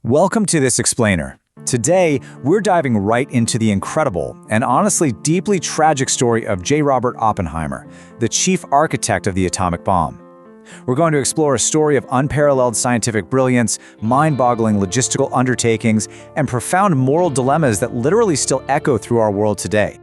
Welcome to this explainer. Today, we're diving right into the incredible and honestly deeply tragic story of J. Robert Oppenheimer, the chief architect of the atomic bomb. We're going to explore a story of unparalleled scientific brilliance, mind-boggling logistical undertakings, and profound moral dilemmas that literally still echo through our world today.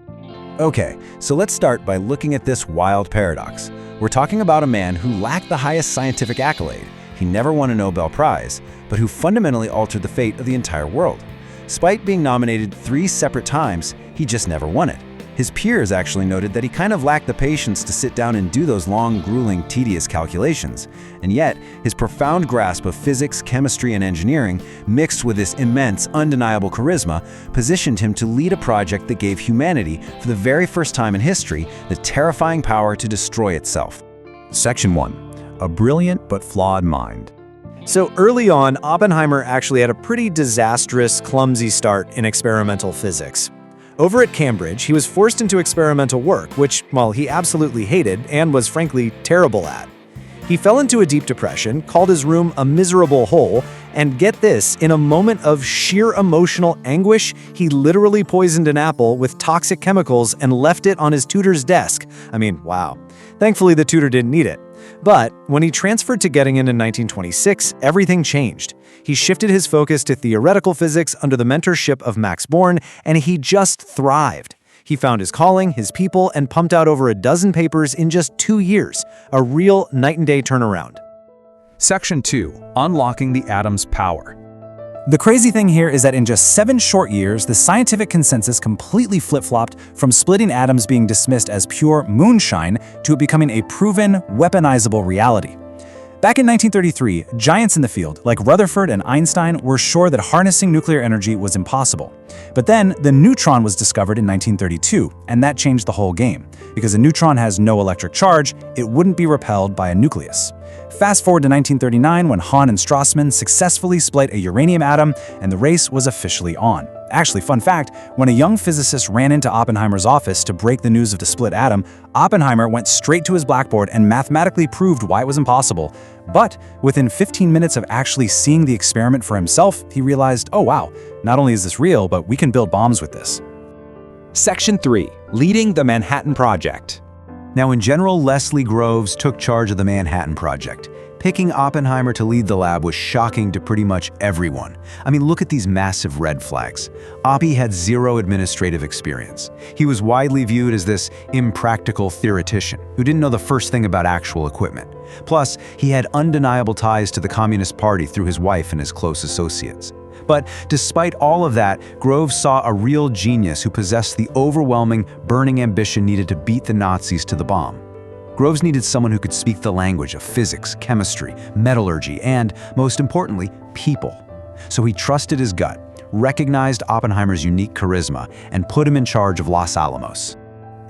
Okay, so let's start by looking at this wild paradox. We're talking about a man who lacked the highest scientific accolade. He never won a Nobel Prize, but who fundamentally altered the fate of the entire world. Despite being nominated 3 separate times, he just never won it. His peers actually noted that he kind of lacked the patience to sit down and do those long, grueling, tedious calculations. And yet, his profound grasp of physics, chemistry, and engineering, mixed with this immense, undeniable charisma, positioned him to lead a project that gave humanity, for the very first time in history, the terrifying power to destroy itself. Section 1. A brilliant but flawed mind. So early on, Oppenheimer actually had a pretty disastrous, clumsy start in experimental physics. Over at Cambridge, he was forced into experimental work, which, well, he absolutely hated and was frankly terrible at. He fell into a deep depression, called his room a miserable hole, and get this, in a moment of sheer emotional anguish, he literally poisoned an apple with toxic chemicals and left it on his tutor's desk. I mean, wow. Thankfully, the tutor didn't need it. But when he transferred to Göttingen in 1926, everything changed. He shifted his focus to theoretical physics under the mentorship of Max Born, and he just thrived. He found his calling, his people, and pumped out over a dozen papers in just 2 years, a real night-and-day turnaround. Section 2. Unlocking the atom's power. The crazy thing here is that in just 7 short years, the scientific consensus completely flip-flopped from splitting atoms being dismissed as pure moonshine to it becoming a proven, weaponizable reality. Back in 1933, giants in the field, like Rutherford and Einstein, were sure that harnessing nuclear energy was impossible. But then, the neutron was discovered in 1932, and that changed the whole game. Because a neutron has no electric charge, it wouldn't be repelled by a nucleus. Fast forward to 1939 when Hahn and Strassmann successfully split a uranium atom, and the race was officially on. Actually, fun fact, when a young physicist ran into Oppenheimer's office to break the news of the split atom, Oppenheimer went straight to his blackboard and mathematically proved why it was impossible. But within 15 minutes of actually seeing the experiment for himself, he realized, oh wow, not only is this real, but we can build bombs with this. Section 3. Leading the Manhattan Project. Now, in general, Leslie Groves took charge of the Manhattan Project. Picking Oppenheimer to lead the lab was shocking to pretty much everyone. I mean, look at these massive red flags. Oppie had 0 administrative experience. He was widely viewed as this impractical theoretician who didn't know the first thing about actual equipment. Plus, he had undeniable ties to the Communist Party through his wife and his close associates. But despite all of that, Groves saw a real genius who possessed the overwhelming, burning ambition needed to beat the Nazis to the bomb. Groves needed someone who could speak the language of physics, chemistry, metallurgy, and, most importantly, people. So he trusted his gut, recognized Oppenheimer's unique charisma, and put him in charge of Los Alamos.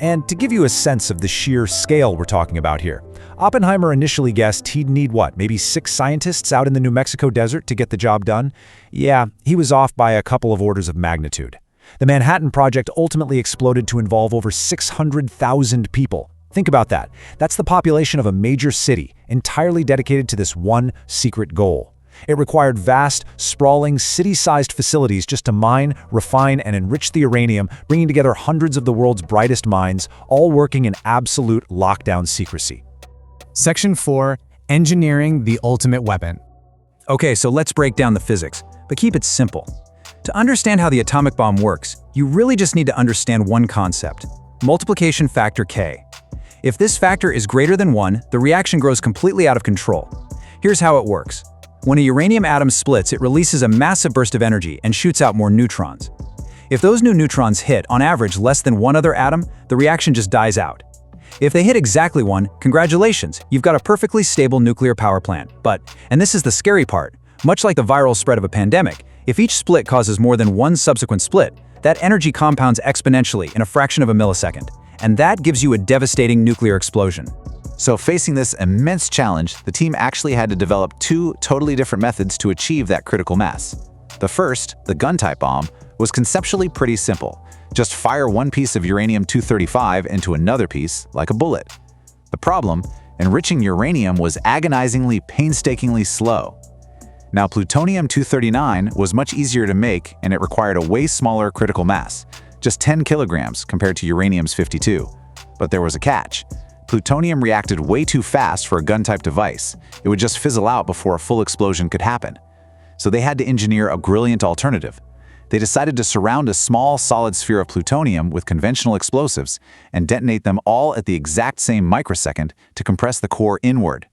And to give you a sense of the sheer scale we're talking about here, Oppenheimer initially guessed he'd need maybe 6 scientists out in the New Mexico desert to get the job done? Yeah, he was off by a couple of orders of magnitude. The Manhattan Project ultimately exploded to involve over 600,000 people. Think about that. That's the population of a major city, entirely dedicated to this one secret goal. It required vast, sprawling, city-sized facilities just to mine, refine, and enrich the uranium, bringing together hundreds of the world's brightest minds, all working in absolute lockdown secrecy. Section 4. Engineering the ultimate weapon. Okay, so let's break down the physics, but keep it simple. To understand how the atomic bomb works, you really just need to understand one concept: multiplication factor K. If this factor is greater than 1, the reaction grows completely out of control. Here's how it works. When a uranium atom splits, it releases a massive burst of energy and shoots out more neutrons. If those new neutrons hit, on average, less than one other atom, the reaction just dies out. If they hit exactly 1, congratulations, you've got a perfectly stable nuclear power plant. But, and this is the scary part, much like the viral spread of a pandemic, if each split causes more than one subsequent split, that energy compounds exponentially in a fraction of a millisecond. And that gives you a devastating nuclear explosion. So facing this immense challenge, the team actually had to develop 2 totally different methods to achieve that critical mass. The first, the gun-type bomb, was conceptually pretty simple. Just fire one piece of uranium-235 into another piece like a bullet. The problem, enriching uranium was agonizingly, painstakingly slow. Now, plutonium-239 was much easier to make, and it required a way smaller critical mass, just 10 kilograms compared to uranium's 52. But there was a catch. Plutonium reacted way too fast for a gun-type device. It would just fizzle out before a full explosion could happen. So they had to engineer a brilliant alternative. They decided to surround a small solid sphere of plutonium with conventional explosives and detonate them all at the exact same microsecond to compress the core inward.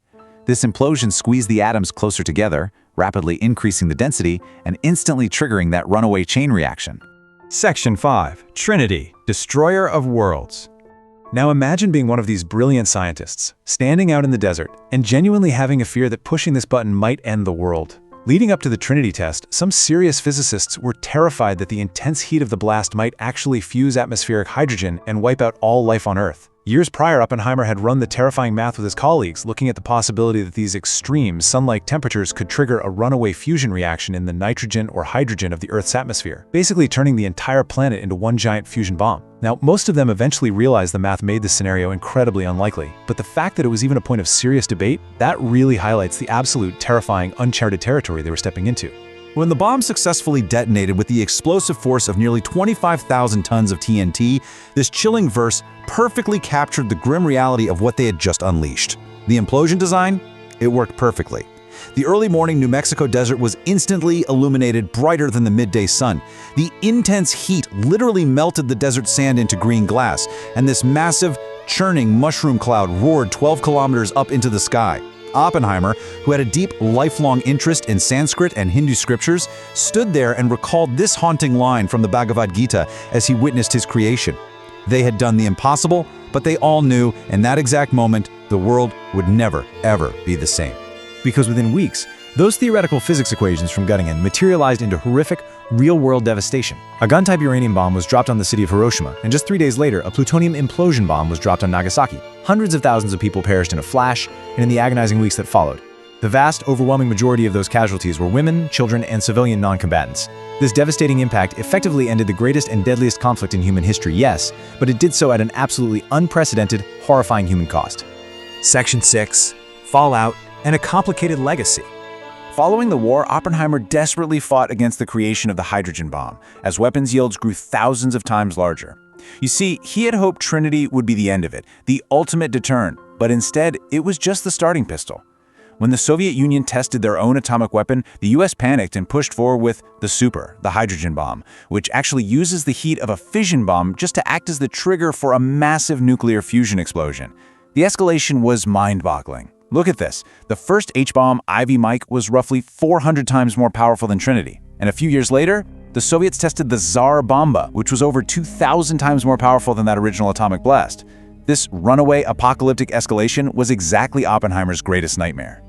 This implosion squeezed the atoms closer together, rapidly increasing the density and instantly triggering that runaway chain reaction. Section 5. Trinity, Destroyer of Worlds. Now imagine being one of these brilliant scientists, standing out in the desert, and genuinely having a fear that pushing this button might end the world. Leading up to the Trinity test, some serious physicists were terrified that the intense heat of the blast might actually fuse atmospheric hydrogen and wipe out all life on Earth. Years prior, Oppenheimer had run the terrifying math with his colleagues, looking at the possibility that these extreme, sun-like temperatures could trigger a runaway fusion reaction in the nitrogen or hydrogen of the Earth's atmosphere, basically turning the entire planet into one giant fusion bomb. Now, most of them eventually realized the math made this scenario incredibly unlikely, but the fact that it was even a point of serious debate, that really highlights the absolute terrifying, uncharted territory they were stepping into. When the bomb successfully detonated with the explosive force of nearly 25,000 tons of TNT, this chilling verse perfectly captured the grim reality of what they had just unleashed. The implosion design? It worked perfectly. The early morning New Mexico desert was instantly illuminated brighter than the midday sun. The intense heat literally melted the desert sand into green glass, and this massive, churning mushroom cloud roared 12 kilometers up into the sky. Oppenheimer, who had a deep, lifelong interest in Sanskrit and Hindu scriptures, stood there and recalled this haunting line from the Bhagavad Gita as he witnessed his creation. They had done the impossible, but they all knew in that exact moment the world would never, ever be the same. Because within weeks, those theoretical physics equations from Göttingen materialized into horrific, real-world devastation. A gun-type uranium bomb was dropped on the city of Hiroshima, and just 3 days later, a plutonium implosion bomb was dropped on Nagasaki. Hundreds of thousands of people perished in a flash, and in the agonizing weeks that followed. The vast, overwhelming majority of those casualties were women, children, and civilian non-combatants. This devastating impact effectively ended the greatest and deadliest conflict in human history, yes, but it did so at an absolutely unprecedented, horrifying human cost. Section 6. Fallout and a complicated legacy. Following the war, Oppenheimer desperately fought against the creation of the hydrogen bomb, as weapons yields grew thousands of times larger. You see, he had hoped Trinity would be the end of it, the ultimate deterrent, but instead, it was just the starting pistol. When the Soviet Union tested their own atomic weapon, the US panicked and pushed forward with the hydrogen bomb, which actually uses the heat of a fission bomb just to act as the trigger for a massive nuclear fusion explosion. The escalation was mind-boggling. Look at this. The first H-bomb, Ivy Mike, was roughly 400 times more powerful than Trinity. And a few years later, the Soviets tested the Tsar Bomba, which was over 2,000 times more powerful than that original atomic blast. This runaway apocalyptic escalation was exactly Oppenheimer's greatest nightmare.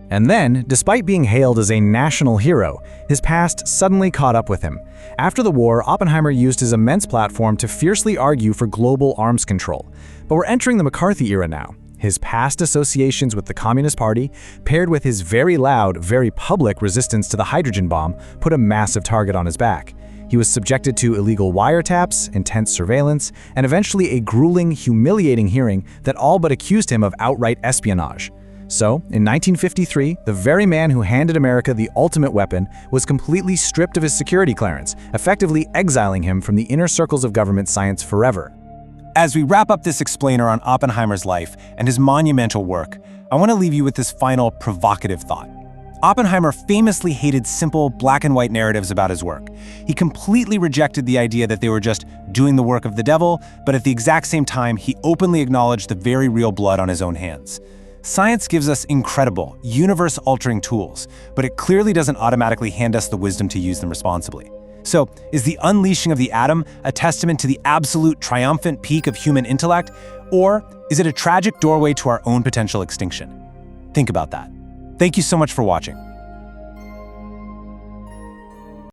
And then, despite being hailed as a national hero, his past suddenly caught up with him. After the war, Oppenheimer used his immense platform to fiercely argue for global arms control. But we're entering the McCarthy era now. His past associations with the Communist Party, paired with his very loud, very public resistance to the hydrogen bomb, put a massive target on his back. He was subjected to illegal wiretaps, intense surveillance, and eventually a grueling, humiliating hearing that all but accused him of outright espionage. So, in 1953, the very man who handed America the ultimate weapon was completely stripped of his security clearance, effectively exiling him from the inner circles of government science forever. As we wrap up this explainer on Oppenheimer's life and his monumental work, I want to leave you with this final provocative thought. Oppenheimer famously hated simple black and white narratives about his work. He completely rejected the idea that they were just doing the work of the devil, but at the exact same time, he openly acknowledged the very real blood on his own hands. Science gives us incredible, universe-altering tools, but it clearly doesn't automatically hand us the wisdom to use them responsibly. So, is the unleashing of the atom a testament to the absolute triumphant peak of human intellect, or is it a tragic doorway to our own potential extinction? Think about that. Thank you so much for watching.